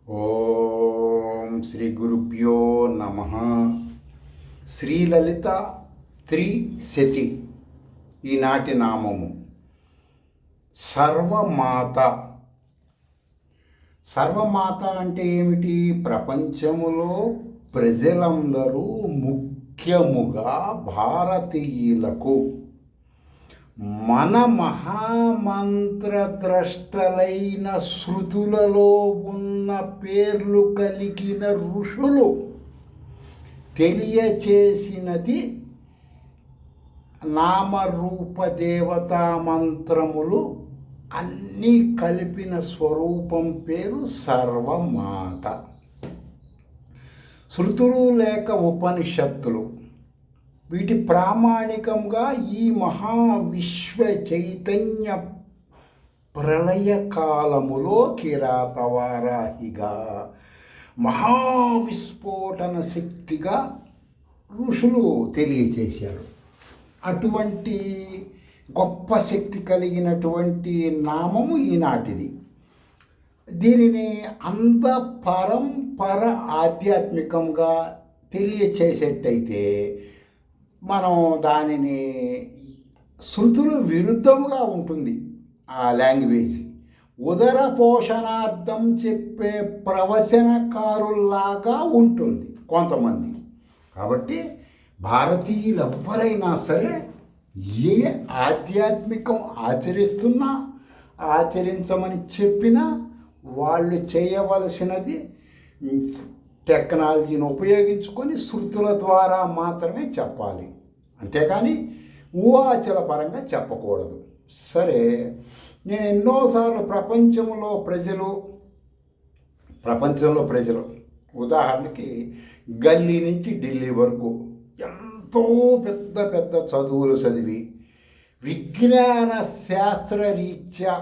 ఓం శ్రీ గురుభ్యో నమ. శ్రీలలిత త్రిశతి ఈనాటి నామము. సర్వమాత. సర్వమాత అంటే ఏమిటి? ప్రపంచములో ప్రజలందరూ ముఖ్యముగా భారతీయులకు మన మహామంత్రద్రష్టలైన శృతులలో ఉన్న పేర్లు కలిగిన ఋషులు తెలియచేసినది నామరూప దేవతా మంత్రములు అన్నీ కలిపిన స్వరూపం పేరు సర్వమాత. శృతులు లేక ఉపనిషత్తులు వీటి ప్రామాణికంగా ఈ మహావిశ్వ చైతన్య ప్రళయకాలములో కిరాతవారాహిగా మహావిస్ఫోటన శక్తిగా ఋషులు తెలియచేశారు. అటువంటి గొప్ప శక్తి కలిగినటువంటి నామము ఈనాటిది. దీనిని అంత పరంపర ఆధ్యాత్మికంగా తెలియచేసేటైతే మనం దానిని శృతులు విరుద్ధంగా ఉంటుంది. ఆ లాంగ్వేజ్ ఉదర పోషణార్థం చెప్పే ప్రవచనకారుల్లాగా ఉంటుంది కొంతమంది. కాబట్టి భారతీయులు ఎవరైనా సరే ఏ ఆధ్యాత్మికం ఆచరిస్తున్నా ఆచరించమని చెప్పినా వాళ్ళు చేయవలసినది టెక్నాలజీని ఉపయోగించుకొని శృతుల ద్వారా మాత్రమే చెప్పాలి, అంతేకాని ఊహాచల పరంగా చెప్పకూడదు. సరే, నేను ఎన్నోసార్లు ప్రపంచంలో ప్రజలు ఉదాహరణకి గల్లీ నుంచి ఢిల్లీ వరకు ఎంతో పెద్ద పెద్ద చదువులు చదివి విజ్ఞాన శాస్త్రరీత్యా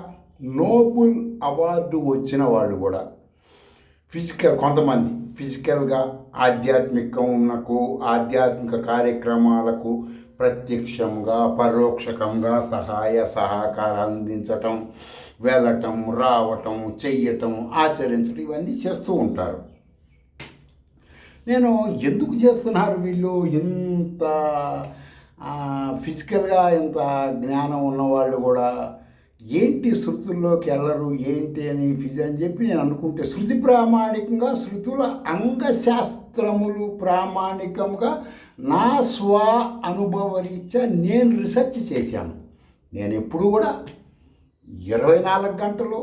నోబెల్ అవార్డు వచ్చిన వాళ్ళు కూడా కొంతమంది ఫిజికల్గా ఆధ్యాత్మిక కార్యక్రమాలకు ప్రత్యక్షంగా పరోక్షకంగా సహాయ సహకారాలు అందించటం, వెళ్ళటం, రావటం, చెయ్యటం, ఆచరించటం ఇవన్నీ చేస్తూ ఉంటారు. నేను ఎందుకు చేస్తున్నారు వీళ్ళు? ఇంత ఫిజికల్గా ఇంత జ్ఞానం ఉన్నవాళ్ళు కూడా ఏంటి శృతుల్లోకి వెళ్ళరు ఏంటి అని చెప్పి నేను అనుకుంటే, శృతి ప్రామాణికంగా శృతుల అంగశాస్త్రములు ప్రామాణికంగా నా స్వ అనుభవరీత్యా నేను రీసెర్చ్ చేశాను. నేను ఎప్పుడు కూడా 24 గంటలు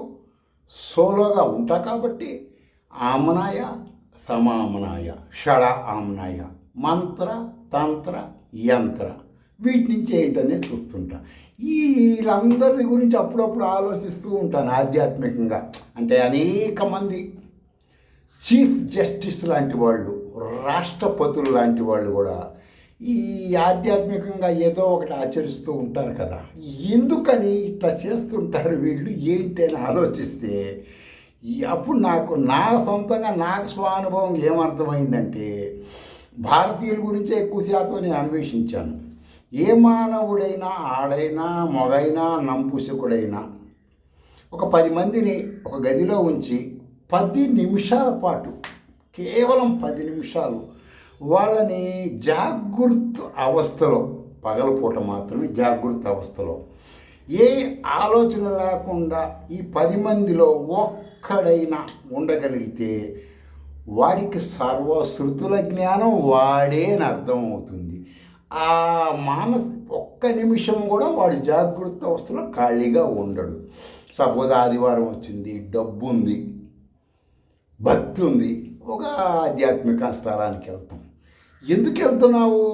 సోలోగా ఉంటా కాబట్టి ఆమ్నాయ సమామ్నాయ షడ ఆమ్నాయ మంత్ర తంత్ర యంత్ర వీటి నుంచి ఏంటనేది చూస్తుంటా. వీళ్ళందరి గురించి అప్పుడప్పుడు ఆలోచిస్తూ ఉంటాను ఆధ్యాత్మికంగా. అంటే అనేక మంది చీఫ్ జస్టిస్ లాంటి వాళ్ళు, రాష్ట్రపతులు లాంటి వాళ్ళు కూడా ఈ ఆధ్యాత్మికంగా ఏదో ఒకటి ఆచరిస్తూ ఉంటారు కదా. ఎందుకని ఇట్లా చేస్తుంటారు వీళ్ళు ఏంటి అని ఆలోచిస్తే అప్పుడు నా సొంతంగా నాకు స్వానుభవం ఏమర్థమైందంటే, భారతీయుల గురించే ఎక్కువ శాతం నేను అన్వేషించాను. ఏ మానవుడైనా, ఆడైనా, మగైనా, నంపుసకుడైనా ఒక 10 మందిని ఒక గదిలో ఉంచి 10 నిమిషాల పాటు, కేవలం 10 నిమిషాలు వాళ్ళని జాగృత అవస్థలో, పగలపూట మాత్రమే జాగృత అవస్థలో ఏ ఆలోచన లేకుండా ఈ 10 మందిలో ఒక్కడైనా ఉండగలిగితే వాడికి సర్వశృతుల జ్ఞానం వాడే అని అర్థం అవుతుంది. ఆ ఒక్క నిమిషం కూడా వాడు జాగృత అవస్థలో ఖాళీగా ఉండడు. సపోజ్ ఆదివారం వచ్చింది, డబ్బు ఉంది, భక్తి ఉంది, ఒక ఆధ్యాత్మిక స్థలానికి వెళ్తాం. ఎందుకు వెళ్తున్నావు?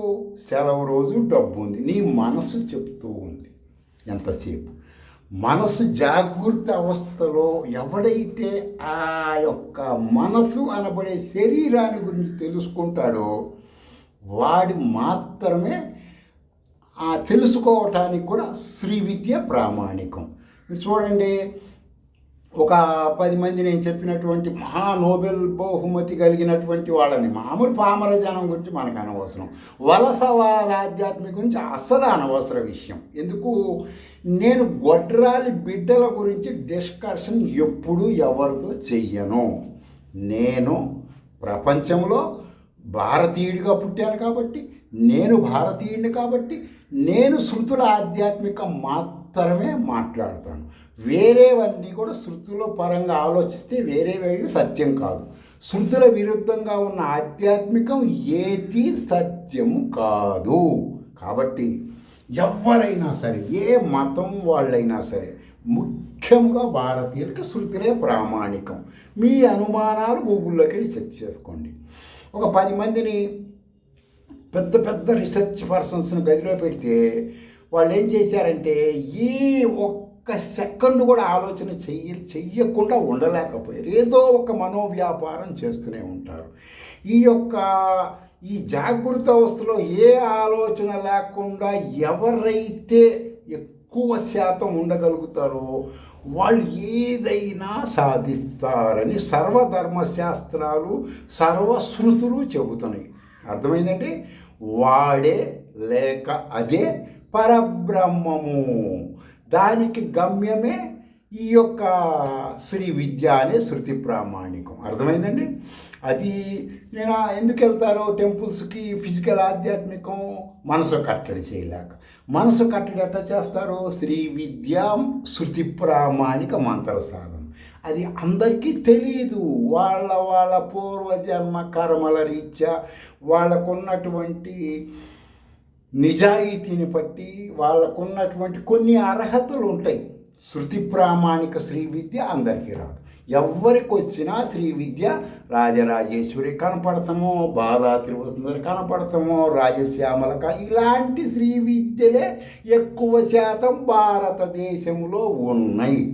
సెలవు రోజు, డబ్బు ఉంది, నీ మనసు చెప్తూ ఉంది. ఎంతసేపు మనసు జాగృత అవస్థలో ఎవడైతే ఆ యొక్క మనసు అనబడే శరీరాన్ని గురించి తెలుసుకుంటాడో వాడు మాత్రమే తెలుసుకోవటానికి కూడా శ్రీ విద్య ప్రామాణికం. మీరు చూడండి, ఒక 10 మంది నేను చెప్పినటువంటి నోబెల్ బహుమతి కలిగినటువంటి వాళ్ళని, మామూలు పామర జనం గురించి మనకు అనవసరం, వలసవాద ఆధ్యాత్మిక గురించి అసలు అనవసర విషయం. ఎందుకు? నేను గొడ్రాలి బిడ్డల గురించి డిస్కషన్ ఎప్పుడు ఎవరితో చెయ్యను. నేను ప్రపంచంలో భారతీయుడిగా పుట్టాను కాబట్టి, నేను భారతీయుడిని కాబట్టి, నేను శృతుల ఆధ్యాత్మికం మాత్రమే మాట్లాడతాను. వేరేవన్నీ కూడా శృతుల పరంగా ఆలోచిస్తే వేరేవేవి సత్యం కాదు. శృతుల విరుద్ధంగా ఉన్న ఆధ్యాత్మికం ఏది సత్యము కాదు. కాబట్టి ఎవరైనా సరే, ఏ మతం వాళ్ళైనా సరే, ముఖ్యంగా భారతీయులకి శృతులే ప్రామాణికం. మీ అనుమానాలు గూగుల్లోకి వెళ్ళి చెక్ చేసుకోండి. ఒక 10 మందిని పెద్ద పెద్ద రీసెర్చ్ పర్సన్స్ని గదిలో పెడితే వాళ్ళు ఏం చేశారంటే ఈ ఒక్క సెకండ్ కూడా ఆలోచన చెయ్యకుండా ఉండలేకపోయారు. ఏదో ఒక మనోవ్యాపారం చేస్తూనే ఉంటారు. ఈ జాగృత అవస్థలో ఏ ఆలోచన లేకుండా ఎవరైతే ఎక్కువ శాతం ఉండగలుగుతారో వాళ్ళు ఏదైనా సాధిస్తారని సర్వధర్మశాస్త్రాలు, సర్వశృతులు చెబుతున్నాయి. అర్థమైందండి? వాడే లేక అదే పరబ్రహ్మము. దానికి గమ్యమే ఈ యొక్క శ్రీ విద్య అనే శృతి ప్రామాణికం. అర్థమైందండి? అది నేను ఎందుకు వెళ్తారో టెంపుల్స్కి? ఫిజికల్ ఆధ్యాత్మికం మనసు కట్టడి చేయలేక. మనసు కట్టడి ఎట్లా చేస్తారు? శ్రీ విద్య శృతి ప్రామాణిక మంత్ర సాధన. అది అందరికీ తెలియదు. వాళ్ళ పూర్వజన్మ కర్మల రీత్యా వాళ్ళకున్నటువంటి నిజాయితీని బట్టి వాళ్ళకున్నటువంటి కొన్ని అర్హతలు ఉంటాయి. శృతి ప్రామాణిక శ్రీ విద్య అందరికీ రాదు. ఎవరికి వచ్చినా శ్రీ విద్య రాజరాజేశ్వరి కనపడతామో, బాలా తిరుపతి కనపడతామో, రాజశ్యామల ఇలాంటి శ్రీ విద్యలే ఎక్కువ శాతం భారతదేశంలో ఉన్నాయి.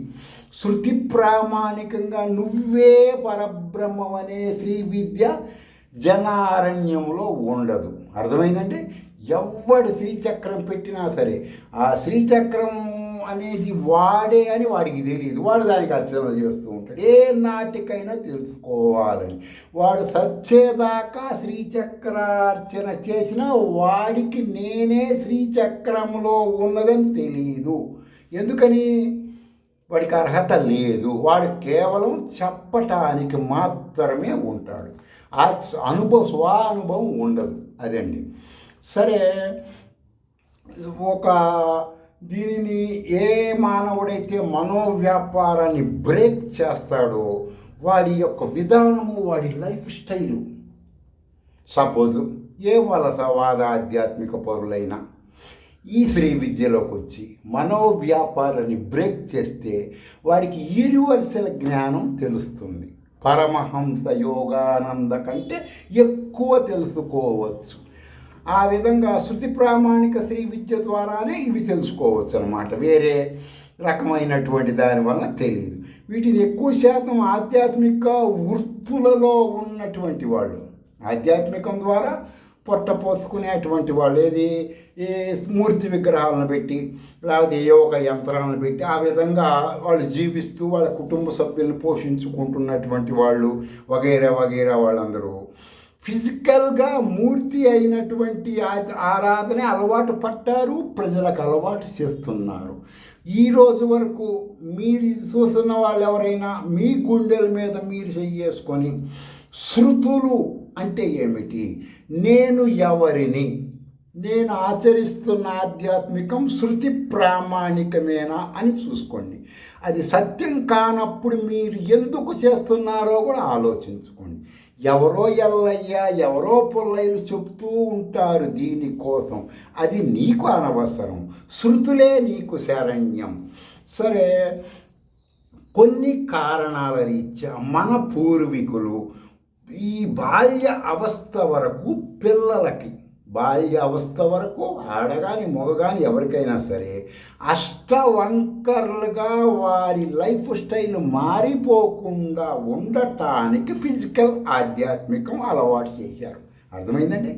శృతి ప్రామాణికంగా నువ్వే పరబ్రహ్మం అనే శ్రీ విద్య జనారణ్యంలో ఉండదు. అర్థమైందండి? ఎవడు శ్రీచక్రం పెట్టినా సరే ఆ శ్రీచక్రం అనేది వాడే అని వాడికి తెలియదు. వాడు దానికి అర్చన చేస్తూ ఉంటాడు. ఏ నాటికైనా తెలుసుకోవాలని వాడు సచ్చేదాకా శ్రీచక్రార్చన చేసినా వాడికి నేనే శ్రీచక్రంలో ఉన్నదని తెలియదు. ఎందుకని? వాడికి అర్హత లేదు. వాడు కేవలం చెప్పటానికి మాత్రమే ఉంటాడు. ఆ స్వానుభవం ఉండదు. అదండి. సరే, దీనిని ఏ మానవుడైతే మనోవ్యాపారాన్ని బ్రేక్ చేస్తాడో వాడి యొక్క విధానము, వాడి లైఫ్ స్టైలు, సపోజు ఏ వలసవాద ఆధ్యాత్మిక పరులైనా ఈ శ్రీ విద్యలోకి వచ్చి మనోవ్యాపారాన్ని బ్రేక్ చేస్తే వాడికి యూనివర్సల్ జ్ఞానం తెలుస్తుంది. పరమహంస యోగానంద కంటే ఎక్కువ తెలుసుకోవచ్చు. ఆ విధంగా శృతి ప్రామాణిక శ్రీ విద్య ద్వారానే ఇవి తెలుసుకోవచ్చు అన్నమాట. వేరే రకమైనటువంటి దానివల్ల తెలియదు. వీటిని ఎక్కువ శాతం ఆధ్యాత్మిక వృత్తులలో ఉన్నటువంటి వాళ్ళు, ఆధ్యాత్మికం ద్వారా పొట్ట పోసుకునేటువంటి వాళ్ళు, ఏది ఈ మూర్తి విగ్రహాలను పెట్టి లేకపోతే ఏ ఒక యంత్రాలను పెట్టి ఆ విధంగా వాళ్ళు జీవిస్తూ వాళ్ళ కుటుంబ సభ్యులను పోషించుకుంటున్నటువంటి వాళ్ళు వగైరా వగైరా వాళ్ళందరూ ఫిజికల్గా మూర్తి అయినటువంటి ఆరాధన అలవాటు పట్టారు, ప్రజలకు అలవాటు చేస్తున్నారు. ఈరోజు వరకు మీరు ఇది చూస్తున్న వాళ్ళు ఎవరైనా మీ గుండెల మీద మీరు చేసుకొని శృతులు అంటే ఏమిటి, నేను ఎవరిని, నేను ఆచరిస్తున్న ఆధ్యాత్మికం శృతి ప్రామాణికమేనా అని చూసుకోండి. అది సత్యం కానప్పుడు మీరు ఎందుకు చేస్తున్నారో కూడా ఆలోచించుకోండి. ఎవరో ఎల్లయ్య, ఎవరో పుల్లయ్యలు చెప్తూ ఉంటారు దీనికోసం. అది నీకు అనవసరం. శృతులే నీకు శరణ్యం. సరే, కొన్ని కారణాల రీత్యా మన పూర్వీకులు ఈ బాల్య అవస్థ వరకు పిల్లలకి, బాల్య అవస్థ వరకు ఆడగాని మగగాని ఎవరికైనా సరే అష్టవంకర్లుగా వారి లైఫ్ స్టైల్ మారిపోకుండా ఉండటానికి ఫిజికల్ ఆధ్యాత్మికం అలవాటు చేశారు. అర్థమైందండి?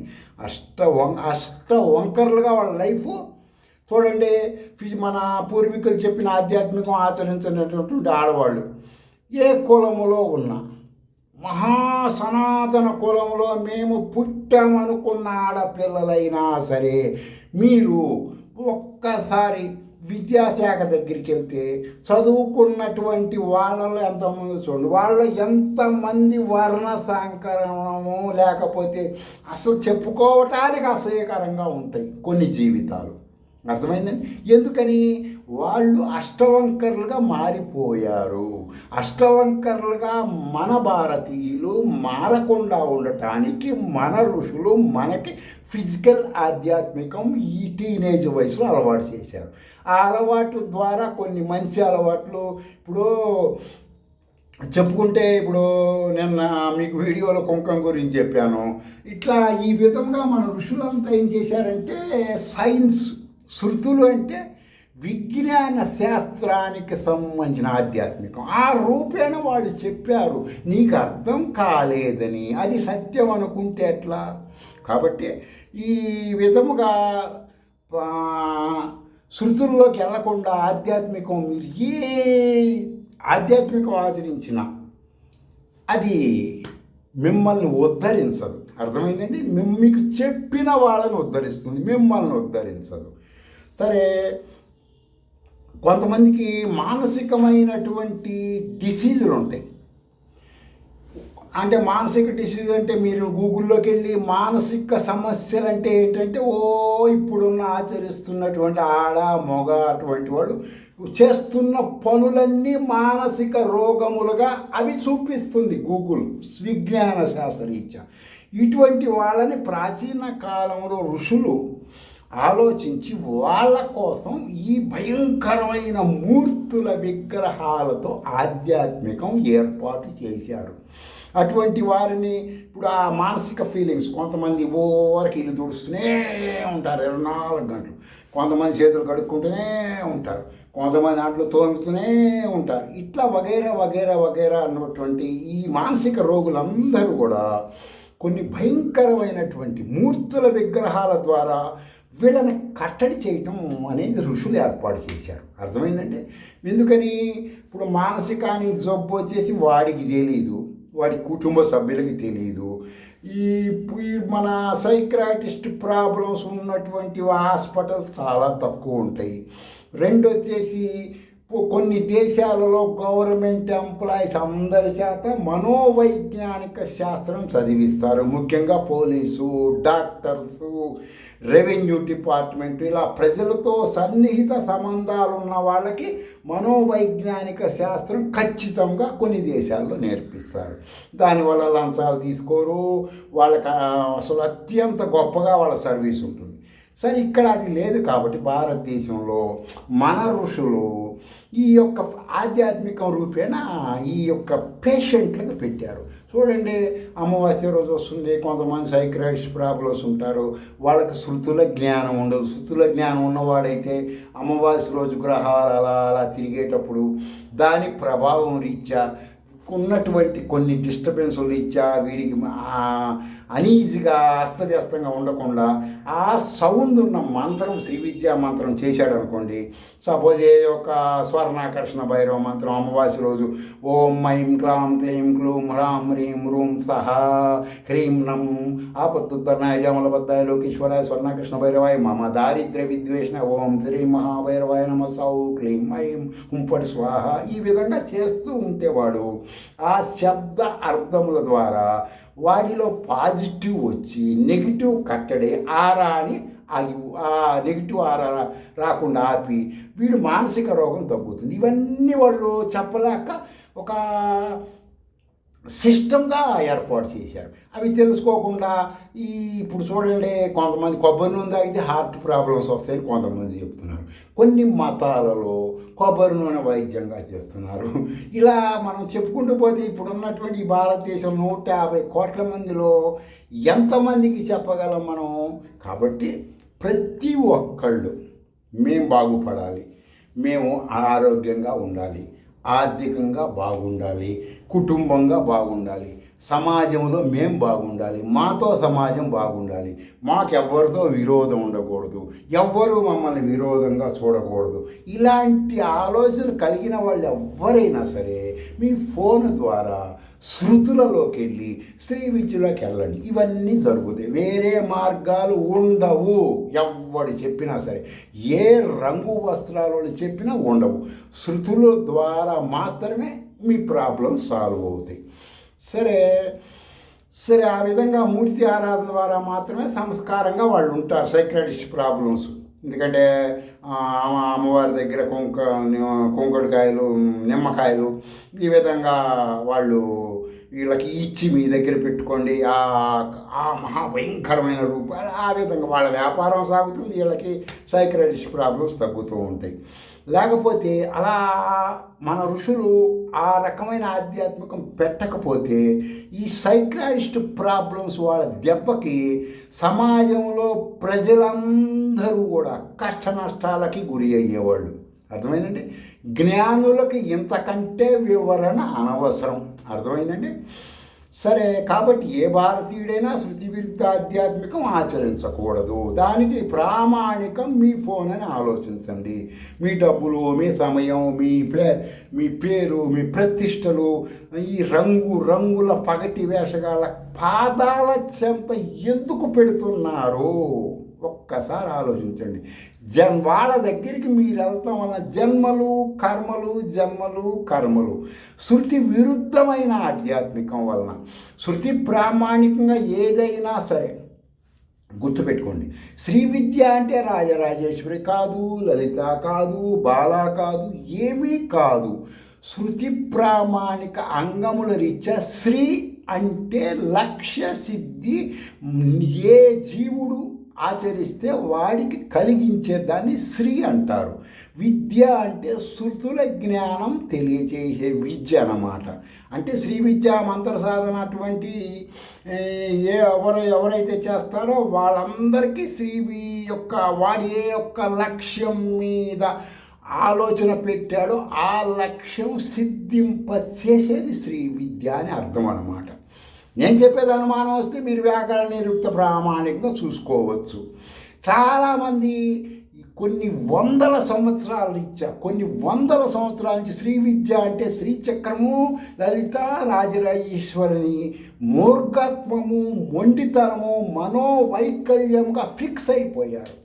అష్టవంకర్లుగా వాళ్ళ లైఫ్ చూడండి. మన పూర్వీకులు చెప్పిన ఆధ్యాత్మికం ఆచరించినటువంటి ఆడవాళ్ళు ఏ కులములో ఉన్నా, మహాసనాతన కులంలో మేము పుట్టామనుకున్న ఆడపిల్లలైనా సరే మీరు ఒక్కసారి విద్యాశాఖ దగ్గరికి వెళ్తే చదువుకున్నటువంటి వాళ్ళలో ఎంతమంది చూడండి, వాళ్ళు ఎంతమంది వర్ణ సంకరణము లేకపోతే అసలు చెప్పుకోవటానికి అసహ్యకరంగా ఉంటాయి కొన్ని జీవితాలు. అర్థమైందండి? ఎందుకని? వాళ్ళు అష్టవంకరులుగా మారిపోయారు. అష్టవంకరులుగా మన భారతీయులు మారకుండా ఉండటానికి మన ఋషులు మనకి ఫిజికల్ ఆధ్యాత్మికం ఈ టీనేజ్ వయసులో అలవాటు చేశారు. ఆ అలవాటు ద్వారా కొన్ని మంచి అలవాట్లు ఇప్పుడు చెప్పుకుంటే, ఇప్పుడు నిన్న మీకు వీడియోలో కుంకం గురించి చెప్పాను. ఇట్లా ఈ విధంగా మన ఋషులంతా ఏం చేశారంటే సైన్స్, శృతులు అంటే విజ్ఞాన శాస్త్రానికి సంబంధించిన ఆధ్యాత్మికం ఆ రూపేణ వాళ్ళు చెప్పారు. నీకు అర్థం కాలేదని అది సత్యం అనుకుంటే ఎట్లా? కాబట్టి ఈ విధముగా శృతుల్లోకి వెళ్లకుండా ఆధ్యాత్మికం మీరు ఏ ఆధ్యాత్మికం ఆచరించినా అది మిమ్మల్ని ఉద్ధరించదు. అర్థమైందండి? మీకు చెప్పిన వాళ్ళని ఉద్ధరిస్తుంది, మిమ్మల్ని ఉద్ధరించదు. సరే, కొంతమందికి మానసికమైనటువంటి డిసీజులు ఉంటాయి. అంటే మానసిక డిసీజ్ అంటే మీరు గూగుల్లోకి వెళ్ళి మానసిక సమస్యలు అంటే ఏంటంటే ఇప్పుడున్న ఆచరిస్తున్నటువంటి ఆడ మొగ అటువంటి వాళ్ళు చేస్తున్న పనులన్నీ మానసిక రోగములుగా అవి చూపిస్తుంది గూగుల్ విజ్ఞాన శాస్త్రరీత్యా. ఇటువంటి వాళ్ళని ప్రాచీన కాలంలో ఋషులు ఆలోచించి వాళ్ళ కోసం ఈ భయంకరమైన మూర్తుల విగ్రహాలతో ఆధ్యాత్మికం ఏర్పాటు చేశారు. అటువంటి వారిని ఇప్పుడు ఆ మానసిక ఫీలింగ్స్ కొంతమంది ఓవరకు ఇల్లు తుడుస్తూనే ఉంటారు 24 గంటలు, కొంతమంది చేతులు కడుక్కుంటూనే ఉంటారు, కొంతమంది దాంట్లో తోముతూనే ఉంటారు. ఇట్లా వగైరా వగైరా వగైరా అన్నటువంటి ఈ మానసిక రోగులందరూ కూడా కొన్ని భయంకరమైనటువంటి మూర్తుల విగ్రహాల ద్వారా వీళ్ళని కట్టడి చేయటం అనేది ఋషులు ఏర్పాటు చేశారు. అర్థమైందండి? ఎందుకని? ఇప్పుడు మానసికానికి జబ్బు వచ్చేసి వాడికి తెలీదు, వాడి కుటుంబ సభ్యులకి తెలియదు. ఈ మన సైక్రాటిస్ట్ ప్రాబ్లమ్స్ ఉన్నటువంటి హాస్పిటల్స్ చాలా తక్కువ ఉంటాయి. రెండు వచ్చేసి కొన్ని దేశాలలో గవర్నమెంట్ ఎంప్లాయీస్ అందరి చేత మనోవైజ్ఞానిక శాస్త్రం చదివిస్తారు. ముఖ్యంగా పోలీసు, డాక్టర్సు, రెవెన్యూ డిపార్ట్మెంట్ ఇలా ప్రజలతో సన్నిహిత సంబంధాలు ఉన్న వాళ్ళకి మనోవైజ్ఞానిక శాస్త్రం ఖచ్చితంగా కొన్ని దేశాల్లో నేర్పిస్తారు. దానివల్ల లంచాలు తీసుకోరు, వాళ్ళకి అసలు అత్యంత గొప్పగా వాళ్ళ సర్వీస్ ఉంటుంది. సరే, ఇక్కడ అది లేదు కాబట్టి భారతదేశంలో మన ఋషులు ఈ యొక్క ఆధ్యాత్మిక రూపేణ ఈ యొక్క పేషెంట్లకు పెట్టారు. చూడండి, అమావాస్య రోజు వస్తుంది, కొంతమంది సైక్రాటిస్ట్ ప్రాబ్లమ్స్ ఉంటారు, వాళ్ళకి శృతుల జ్ఞానం ఉండదు. శృతుల జ్ఞానం ఉన్నవాడైతే అమావాస్య రోజు గ్రహాలు అలా అలా తిరిగేటప్పుడు దాని ప్రభావం రీత్యా ఉన్నటువంటి కొన్ని డిస్టర్బెన్సులు రీత్యా వీడికి అనీజీగా అస్తవ్యస్తంగా ఉండకుండా ఆ సౌండ్ ఉన్న మంత్రం, శ్రీ విద్యా మంత్రం చేశాడు అనుకోండి. సపోజ్ ఒక స్వర్ణాకర్షణ భైరవ మంత్రం అమావాస్య రోజు ఓం ఐం క్లాం క్లీం క్లూం హ్రాం హ్రీం రూం సహా హ్రీం నం ఆపత్తుత్తర్ణాయ జమలబద్ధాయ లోకేశ్వరాయ స్వర్ణాకృష్ణ భైరవాయ మమ దారిద్ర్య విద్వేషణ ఓం శ్రీ మహాభైరవాయ నమ సౌ క్లీం ఐం హుంపటి స్వాహ ఈ విధంగా చేస్తూ ఉంటేవాడు ఆ శబ్ద అర్థముల ద్వారా వాడిలో పాజిటివ్ వచ్చి నెగిటివ్ కట్టడే ఆరాని ఆ నెగిటివ్ ఆరా రాకుండా ఆపి వీడు మానసిక రోగం తగ్గుతుంది. ఇవన్నీ వాళ్ళు చెప్పలేక ఒక సిస్టమ్గా ఏర్పాటు చేశారు. అవి తెలుసుకోకుండా ఇప్పుడు చూడండి, కొంతమంది కొబ్బరి నూనె తాగితే హార్ట్ ప్రాబ్లమ్స్ వస్తాయని కొంతమంది చెప్తున్నారు. కొన్ని మతాలలో కొబ్బరి నూనె వైద్యంగా చేస్తున్నారు. ఇలా మనం చెప్పుకుంటూ పోతే ఇప్పుడున్నటువంటి భారతదేశం 150 కోట్ల మందిలో ఎంతమందికి చెప్పగలం మనం? కాబట్టి ప్రతి ఒక్కళ్ళు మేము బాగుపడాలి, మేము ఆరోగ్యంగా ఉండాలి, ఆర్థికంగా బాగుండాలి, కుటుంబంగా బాగుండాలి, సమాజంలో మేం బాగుండాలి, మాతో సమాజం బాగుండాలి, మాకెవ్వరితో విరోధం ఉండకూడదు, ఎవ్వరూ మమ్మల్ని విరోధంగా చూడకూడదు. ఇలాంటి ఆలోచనలు కలిగిన వాళ్ళు ఎవ్వరైనా సరే మీ ఫోన్ ద్వారా శృతులలోకి వెళ్ళి శ్రీ విద్యలోకి వెళ్ళండి. ఇవన్నీ జరుగుతాయి. వేరే మార్గాలు ఉండవు. ఎవడు చెప్పినా సరే, ఏ రంగు వస్త్రాలు చెప్పినా ఉండవు. శృతుల ద్వారా మాత్రమే మీ ప్రాబ్లమ్స్ సాల్వ్ అవుతాయి. సరే సరే ఆ విధంగా మూర్తి ఆరాధన ద్వారా మాత్రమే సంస్కారంగా వాళ్ళు ఉంటారు. సైక్రాటిస్ట్ ప్రాబ్లమ్స్, ఎందుకంటే అమ్మవారి దగ్గర కుంకుడుకాయలు, నిమ్మకాయలు ఈ విధంగా వాళ్ళు వీళ్ళకి ఇచ్చి మీ దగ్గర పెట్టుకోండి, ఆ మహాభయంకరమైన రూపాలు, ఆ విధంగా వాళ్ళ వ్యాపారం సాగుతుంది, వీళ్ళకి సైక్రాటిస్ట్ ప్రాబ్లమ్స్ తగ్గుతూ ఉంటాయి. లేకపోతే అలా మన ఋషులు ఆ రకమైన ఆధ్యాత్మికం పెట్టకపోతే ఈ సైక్రాటిస్ట్ ప్రాబ్లమ్స్ వాళ్ళ దెబ్బకి సమాజంలో ప్రజలందరూ కూడా కష్ట నష్టాలకి గురి అయ్యేవాళ్ళు. అర్థమైందండి? జ్ఞానులకి ఇంతకంటే వివరణ అనవసరం. అర్థమైందండి? సరే, కాబట్టి ఏ భారతీయుడైనా శృతి విరుద్ధ ఆధ్యాత్మికం ఆచరించకూడదు. దానికి ప్రామాణికం మీ ఫోన్ అని ఆలోచించండి. మీ డబ్బులు, మీ సమయం, మీ పేరు, మీ ప్రతిష్టలు, ఈ రంగుల పగటి వేషగాళ్ళ పాదాల చెంత ఎందుకు పెడుతున్నారు? ఒక్కసారి ఆలోచించండి. వాళ్ళ దగ్గరికి మీరు వెళ్తాం వల్ల జన్మలు కర్మలు శృతి విరుద్ధమైన ఆధ్యాత్మికం వలన. శృతి ప్రామాణికంగా ఏదైనా సరే గుర్తుపెట్టుకోండి, శ్రీ విద్య అంటే రాజరాజేశ్వరి కాదు, లలిత కాదు, బాల కాదు, ఏమీ కాదు. శృతి ప్రామాణిక అంగముల రీత్యా శ్రీ అంటే లక్ష్య సిద్ధి. ఏ జీవుడు ఆచరిస్తే వాడికి కలిగించే దాన్ని శ్రీ అంటారు. విద్య అంటే శృతుల జ్ఞానం తెలియచేసే విద్య అన్నమాట. అంటే శ్రీ విద్యా మంత్ర సాధన అటువంటి ఎవరైతే చేస్తారో వాళ్ళందరికీ వాడి ఏ యొక్క లక్ష్యం మీద ఆలోచన పెట్టాడో ఆ లక్ష్యం సిద్ధింపచేసేది శ్రీ విద్య అని అర్థం అన్నమాట. నేను చెప్పేది అనుమానం వస్తే మీరు వ్యాకరణ నిరుక్త ప్రామాణికంగా చూసుకోవచ్చు. చాలామంది కొన్ని వందల సంవత్సరాల నుంచి శ్రీ విద్య అంటే శ్రీచక్రము, లలిత, రాజరాజేశ్వరిని మూర్ఖత్వము, మొండితనము, మనోవైకల్యంగా ఫిక్స్ అయిపోయారు.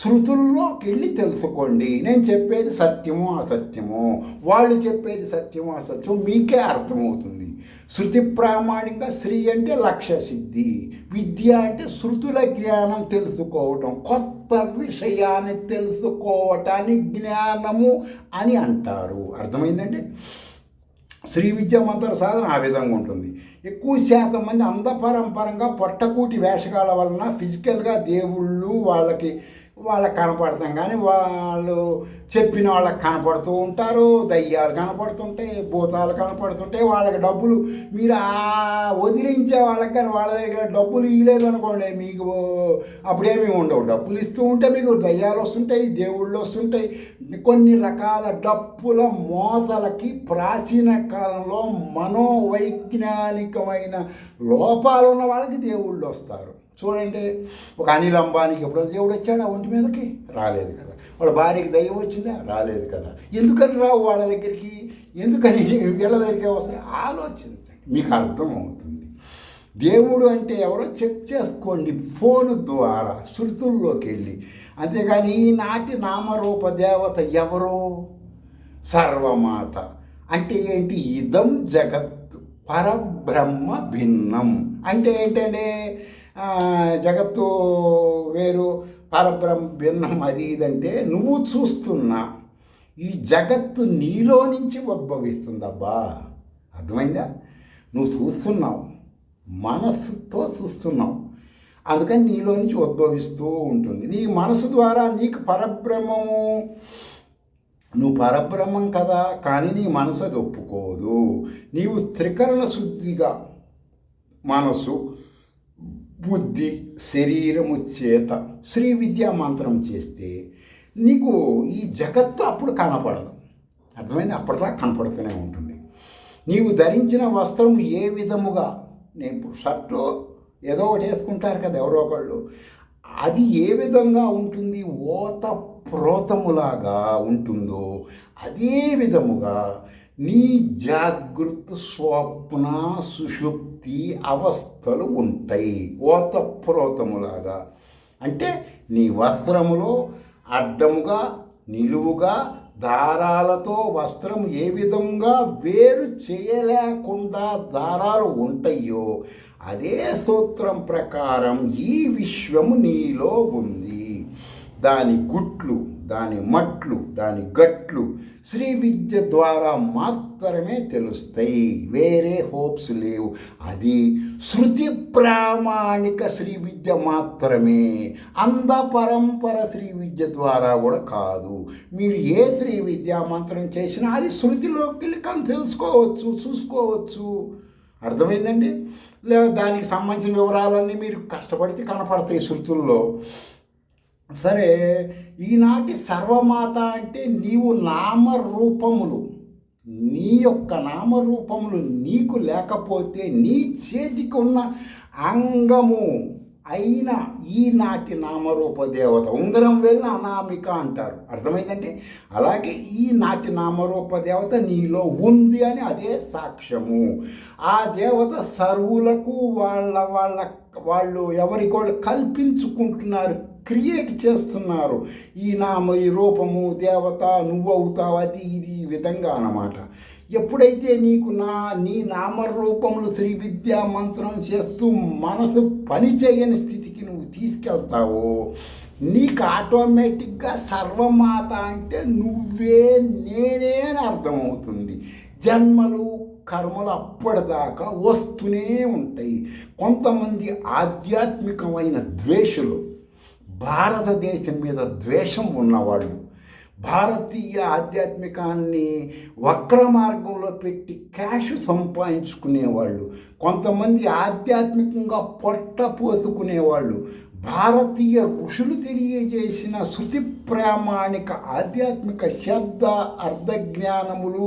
శృతుల్లోకి వెళ్ళి తెలుసుకోండి. నేను చెప్పేది సత్యమో అసత్యమో, వాళ్ళు చెప్పేది సత్యమో అసత్యమో మీకే అర్థమవుతుంది. శృతి ప్రామాణికంగా శ్రీ అంటే లక్ష్య సిద్ధి, విద్య అంటే శృతుల జ్ఞానం తెలుసుకోవటం, కొత్త విషయాన్ని తెలుసుకోవటాన్ని జ్ఞానము అని అంటారు. అర్థమైందండి? శ్రీ విద్యా మంత్ర సాధన ఆ విధంగా ఉంటుంది. ఎక్కువ శాతం మంది అంధపరంపరంగా పొట్టకూటి వేషగాల వలన ఫిజికల్గా దేవుళ్ళు వాళ్ళకి కనపడతాం, కానీ వాళ్ళు చెప్పిన వాళ్ళకి కనపడుతూ ఉంటారు. దయ్యాలు కనపడుతుంటాయి, భూతాలు కనపడుతుంటాయి. వాళ్ళకి డబ్బులు మీరు వదిలించే వాళ్ళకి, కానీ వాళ్ళ దగ్గర డబ్బులు ఇవ్వలేదు అనుకోండి, మీకు అప్పుడేమీ ఉండవు. డబ్బులు ఇస్తూ ఉంటే మీకు దయ్యాలు వస్తుంటాయి, దేవుళ్ళు వస్తుంటాయి. కొన్ని రకాల డప్పుల మోతలకి ప్రాచీన కాలంలో మనోవైజ్ఞానికమైన లోపాలు ఉన్న వాళ్ళకి దేవుళ్ళు వస్తారు. చూడండి, ఒక అనిల్ అంబానీకి ఎప్పుడో దేవుడు వచ్చాడా ఒంటి మీదకి? రాలేదు కదా. వాళ్ళ భార్యకి దయ్యం వచ్చిందా? రాలేదు కదా. ఎందుకని రావు వాళ్ళ దగ్గరికి? ఎందుకని వీళ్ళ దగ్గరికి వస్తాయి? ఆలోచించండి, మీకు అర్థమవుతుంది. దేవుడు అంటే ఎవరో చెక్ చేసుకోండి ఫోన్ ద్వారా, శృతుల్లోకి వెళ్ళి. అంతేగాని ఈనాటి నామరూప దేవత ఎవరో? సర్వమాత అంటే ఏంటి? ఇదం జగత్ పరబ్రహ్మ భిన్నం అంటే ఏంటంటే జగత్తు వేరు, పరబ్రహ్మ భిన్నం. అది ఇదంటే నువ్వు చూస్తున్నా ఈ జగత్తు నీలో నుంచి ఉద్భవిస్తుందబ్బా. అర్థమైందా? నువ్వు చూస్తున్నావు, మనస్సుతో చూస్తున్నావు, అందుకని నీలో నుంచి ఉద్భవిస్తూ ఉంటుంది. నీ మనసు ద్వారా నీకు పరబ్రహ్మము, నువ్వు పరబ్రహ్మం కదా, కానీ నీ మనసు అది ఒప్పుకోదు. నీవు త్రికరణ శుద్ధిగా మనసు, బుద్ధి, శరీరము చేత శ్రీ విద్యా మంత్రం చేస్తే నీకు ఈ జగత్తు అప్పుడు కనపడదు. అర్థమైంది? అప్పటిదాకా కనపడుతూనే ఉంటుంది. నీవు ధరించిన వస్త్రం ఏ విధముగా, నేను ఇప్పుడు షర్టు ఏదో ఒకటి వేసుకుంటారు కదా ఎవరో ఒకళ్ళు, అది ఏ విధంగా ఉంటుంది, ఓత ప్రోతములాగా ఉంటుందో అదే విధముగా నీ జాగృత స్వప్న సుషుప్తి అవస్థలు ఉంటాయి ఓత ప్రోతములాగా. అంటే నీ వస్త్రములో అడ్డముగా నిలువుగా దారాలతో వస్త్రం ఏ విధంగా వేరు చేయలేకుండా దారాలు ఉంటాయో అదే సూత్రం ప్రకారం ఈ విశ్వము నీలో ఉంది. దాని గుట్లు, దాని మట్లు, దాని గట్లు శ్రీ విద్య ద్వారా మాత్రమే తెలుస్తాయి, వేరే హోప్స్ లేవు. అది శృతి ప్రామాణిక శ్రీ విద్య మాత్రమే, అంద పరంపర శ్రీ విద్య ద్వారా కూడా కాదు. మీరు ఏ శ్రీ విద్యా మంత్రం చేసినా అది శృతిలోకి వెళ్ళి తెలుసుకోవచ్చు, చూసుకోవచ్చు. అర్థమైందండి? లేదా దానికి సంబంధించిన వివరాలన్నీ మీరు కష్టపడితే కనపడతాయి శృతుల్లో. సరే, ఈనాటి సర్వమాత అంటే నీవు నామరూపములు, నీ యొక్క నామరూపములు నీకు లేకపోతే నీ చేతికి ఉన్న అంగము అయిన ఈనాటి నామరూప దేవత, ఉంగరం వెళ్ళిన అనామిక అంటారు. అర్థమైందండి? అలాగే ఈనాటి నామరూప దేవత నీలో ఉంది అని అదే సాక్ష్యము. ఆ దేవత సర్వులకు వాళ్ళు ఎవరికి వాళ్ళు కల్పించుకుంటున్నారు, క్రియేట్ చేస్తున్నారు. ఈ రూపము దేవత నువ్వవుతావు, అది ఇది ఈ విధంగా అన్నమాట. ఎప్పుడైతే నీకు నీ నామరూపములు శ్రీ విద్యా మంత్రం చేస్తూ మనసు పని చేయని స్థితికి నువ్వు తీసుకెళ్తావో నీకు ఆటోమేటిక్గా సర్వమాత అంటే నువ్వే నేనే అని అర్థమవుతుంది. జన్మలు కర్మలు అప్పటిదాకా వస్తూనే ఉంటాయి. కొంతమంది ఆధ్యాత్మికమైన ద్వేషులు, భారతదేశం మీద ద్వేషం ఉన్నవాళ్ళు, భారతీయ ఆధ్యాత్మికాన్ని వక్ర మార్గంలో పెట్టి క్యాష్ సంపాదించుకునేవాళ్ళు, కొంతమంది ఆధ్యాత్మికంగా పొట్ట పోసుకునేవాళ్ళు, భారతీయ ఋషులు తెలియజేసిన శృతి ప్రామాణిక ఆధ్యాత్మిక శబ్ద అర్థజ్ఞానములు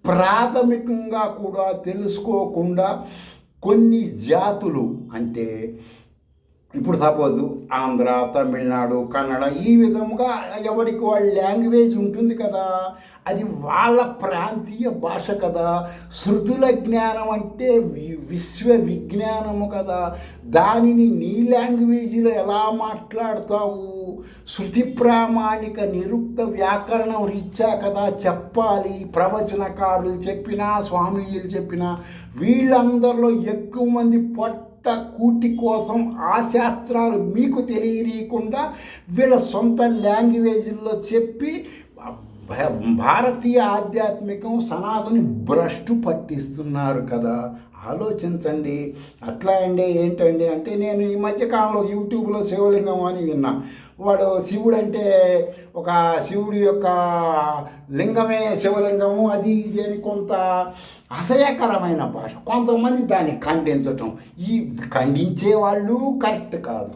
ప్రాథమికంగా కూడా తెలుసుకోకుండా కొన్ని జాతులు, అంటే ఇప్పుడు సపోజ్ ఆంధ్ర, తమిళనాడు, కన్నడ, ఈ విధముగా ఎవరికి వాళ్ళ లాంగ్వేజ్ ఉంటుంది కదా, అది వాళ్ళ ప్రాంతీయ భాష కదా. శృతుల జ్ఞానం అంటే విశ్వ విజ్ఞానము కదా, దానిని నీ లాంగ్వేజీలో ఎలా మాట్లాడతావు? శృతి ప్రామాణిక నిరుక్త వ్యాకరణం రీత్యా కదా చెప్పాలి. ప్రవచనకారులు చెప్పినా, స్వామీజీలు చెప్పినా, వీళ్ళందరిలో ఎక్కువ మంది కూటి కోసం ఆ శాస్త్రాలు మీకు తెలియకుండా వీళ్ళ సొంత లాంగ్వేజ్లో చెప్పి భారతీయ ఆధ్యాత్మికం సనాతని భ్రష్టు పట్టిస్తున్నారు కదా. ఆలోచించండి. అట్లా అండి ఏంటండి అంటే, నేను ఈ మధ్యకాలంలో యూట్యూబ్లో శివలింగం అని విన్నా. వాడు శివుడు అంటే ఒక శివుడి యొక్క లింగమే శివలింగము, అది ఇది అని కొంత అసహ్యకరమైన భాష. కొంతమంది దాన్ని ఖండించటం, ఈ ఖండించే వాళ్ళు కరెక్ట్ కాదు,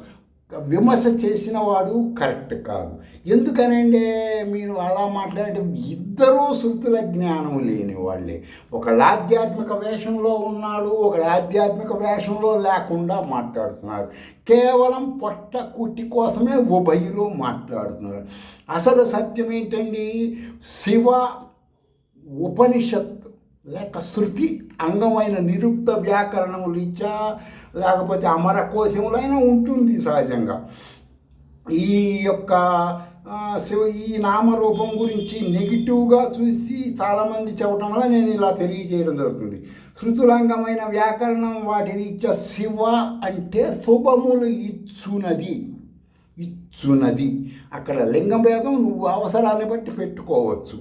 విమర్శ చేసిన వాడు కరెక్ట్ కాదు. ఎందుకనంటే మీరు అలా మాట్లాడే ఇద్దరూ శృతుల జ్ఞానం లేని వాళ్ళే. ఒకళ్ళు ఆధ్యాత్మిక వేషంలో ఉన్నాడు, ఒకడు ఆధ్యాత్మిక వేషంలో లేకుండా మాట్లాడుతున్నారు. కేవలం పొట్ట కుట్టి కోసమే ఉభయులు మాట్లాడుతున్నారు. అసలు సత్యం ఏంటండి? శివ ఉపనిషత్ లేక శృతి అంగమైన నిరుక్త వ్యాకరణములు ఇచ్చా, లేకపోతే అమర కోశములైనా ఉంటుంది సహజంగా. ఈ యొక్క ఈ నామరూపం గురించి నెగిటివ్గా చూసి చాలామంది చెప్పడం వల్ల నేను ఇలా తెలియజేయడం జరుగుతుంది. శృతులంగమైన వ్యాకరణం వాటి రీత్యా శివ అంటే శుభములు ఇచ్చునది. అక్కడ లింగ భేదం నువ్వు అవసరాన్ని బట్టి పెట్టుకోవచ్చు.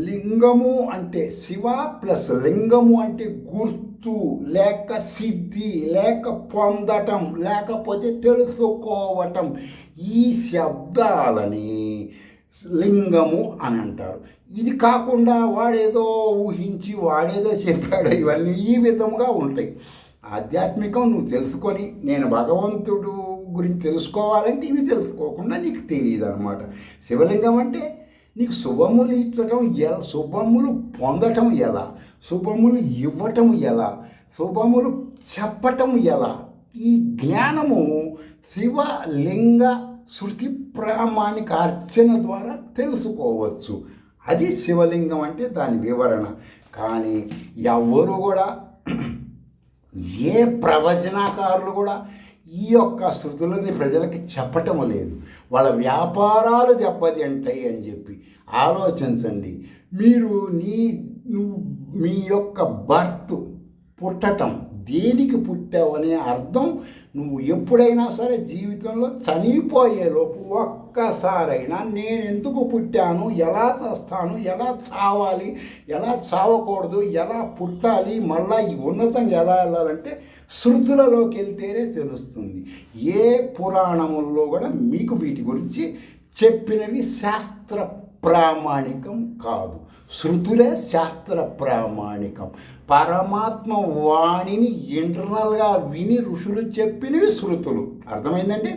లింగము అంటే శివ ప్లస్ లింగము అంటే గుర్తు లేక సిద్ధి లేక పొందటం లేకపోతే తెలుసుకోవటం. ఈ శబ్దాలని లింగము అని అంటారు. ఇది కాకుండా వాడేదో ఊహించి వాడేదో చెప్పాడు, ఇవన్నీ ఈ విధముగా ఉంటాయి. ఆధ్యాత్మికం నువ్వు తెలుసుకొని నేను భగవంతుడు గురించి తెలుసుకోవాలంటే ఇవి తెలుసుకోకుండా నీకు తెలియదు అనమాట. శివలింగం అంటే నీకు శుభములు ఇచ్చటం ఎలా, శుభములు పొందటం ఎలా, శుభములు ఇవ్వటం ఎలా, శుభములు చెప్పటం ఎలా, ఈ జ్ఞానము శివలింగ శృతి ప్రామాణిక అర్చన ద్వారా తెలుసుకోవచ్చు. అది శివలింగం అంటే దాని వివరణ. కానీ ఎవరు కూడా ఏ ప్రవచనకారులు కూడా ఈ యొక్క శృతులని ప్రజలకి చెప్పటం లేదు. వాళ్ళ వ్యాపారాలు దెబ్బతింటాయి అని చెప్పి ఆలోచించండి. మీరు మీ యొక్క బర్త్, పుట్టటం, దేనికి పుట్టావనే అర్థం నువ్వు ఎప్పుడైనా సరే జీవితంలో చనిపోయేలోపు ఒక్కసారైనా నేను ఎందుకు పుట్టాను, ఎలా చస్తాను, ఎలా చావాలి, ఎలా చావకూడదు, ఎలా పుట్టాలి, మళ్ళా ఈ ఉన్నతంగా ఎలా వెళ్ళాలంటే శృతులలోకి వెళ్తేనే తెలుస్తుంది. ఏ పురాణముల్లో కూడా మీకు వీటి గురించి చెప్పినవి శాస్త్ర ప్రామాణికం కాదు. శృతులే శాస్త్ర ప్రామాణికం. పరమాత్మ వాణిని ఇంటర్నల్గా విని ఋషులు చెప్పినవి శృతులు. అర్థమైందండి?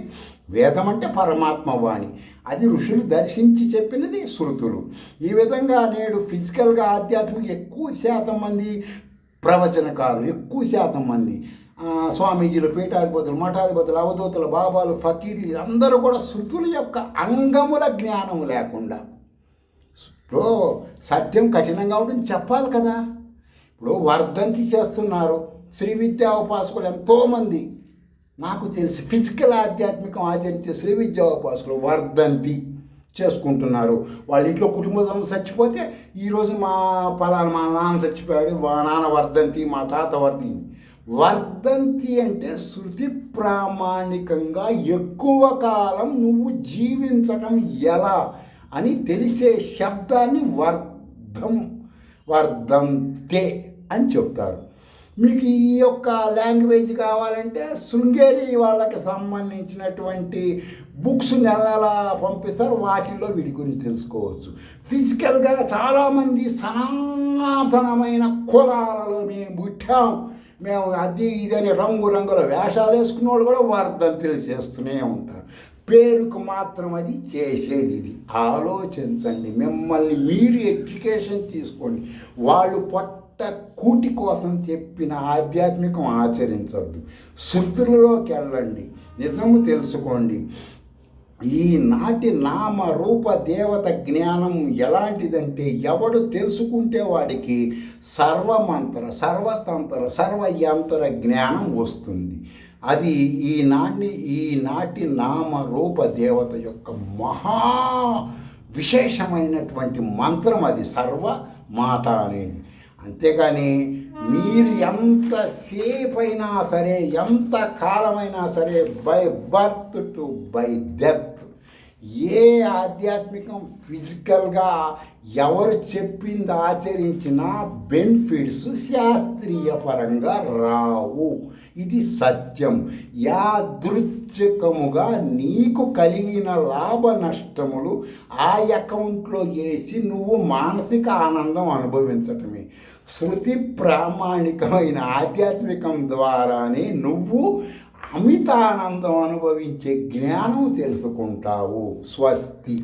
వేదం అంటే పరమాత్మ వాణి, అది ఋషులు దర్శించి చెప్పినది శృతులు. ఈ విధంగా నేడు ఫిజికల్గా ఆధ్యాత్మిక ఎక్కువ శాతం మంది ప్రవచనకారులు, ఎక్కువ శాతం మంది స్వామీజీలు, పీఠాధిపతులు, మఠాధిపతులు, అవధూతలు, బాబాలు, ఫకీర్లు అందరూ కూడా శృతుల యొక్క అంగముల జ్ఞానం లేకుండా, ఇప్పుడు సత్యం కఠినంగా ఉంటుంది చెప్పాలి కదా. ఇప్పుడు వర్ధంతి చేస్తున్నారు శ్రీ విద్యా ఉపాసకులు ఎంతోమంది నాకు తెలిసి ఫిజికల్ ఆధ్యాత్మికం ఆచరించే శ్రీ విద్యా ఉపాసకులు వర్ధంతి చేసుకుంటున్నారు. వాళ్ళ ఇంట్లో కుటుంబం చచ్చిపోతే ఈరోజు మా నాన్న చచ్చిపోయాడు, మా నాన్న వర్ధంతి, మా తాత వర్ధంతి అంటే శృతి ప్రామాణికంగా ఎక్కువ కాలం నువ్వు జీవించడం ఎలా అని తెలిసే శబ్దాన్ని వర్ధంతే అని చెప్తారు. మీకు ఈ యొక్క లాంగ్వేజ్ కావాలంటే శృంగేరి వాళ్ళకి సంబంధించినటువంటి బుక్స్ నెలలా పంపిస్తారు, వాటిల్లో వీటి గురించి తెలుసుకోవచ్చు. ఫిజికల్గా చాలామంది సనాతనమైన కులాలలో మేము పుట్టాం, మేము అది ఇదని రంగురంగుల వేషాలు వేసుకున్న వాళ్ళు కూడా వర్ధంతులు చేస్తూనే ఉంటారు. పేరుకు మాత్రం అది చేసేది. ఇది ఆలోచించండి. మిమ్మల్ని మీరు ఎడ్యుకేషన్ తీసుకోండి. వాళ్ళు కూటి కోసం చెప్పిన ఆధ్యాత్మికం ఆచరించద్దు. శృతులలోకి వెళ్ళండి, నిజము తెలుసుకోండి. ఈనాటి నామ రూప దేవత జ్ఞానం ఎలాంటిదంటే ఎవడు తెలుసుకుంటే వాడికి సర్వమంత్ర, సర్వతంత్ర, సర్వయంత్ర జ్ఞానం వస్తుంది. అది ఈనాటి నామ రూప దేవత యొక్క మహా విశేషమైనటువంటి మంత్రం. అది సర్వమాత అనేది. అంతేకాని మీరు ఎంతసేపు అయినా సరే, ఎంత కాలమైనా సరే, by birth to by death ఏ ఆధ్యాత్మికం ఫిజికల్గా ఎవరు చెప్పింది ఆచరించినా బెనిఫిట్స్ శాస్త్రీయ పరంగా రావు. ఇది సత్యం. యాదృచ్ఛికముగా నీకు కలిగిన లాభ నష్టములు ఆ అకౌంట్లో వేసి నువ్వు మానసిక ఆనందం అనుభవించటమే. శృతి ప్రామాణికమైన ఆధ్యాత్మికం ద్వారానే నువ్వు అమితానందం అనుభవించే జ్ఞానం తెలుసుకుంటావు. స్వస్తి.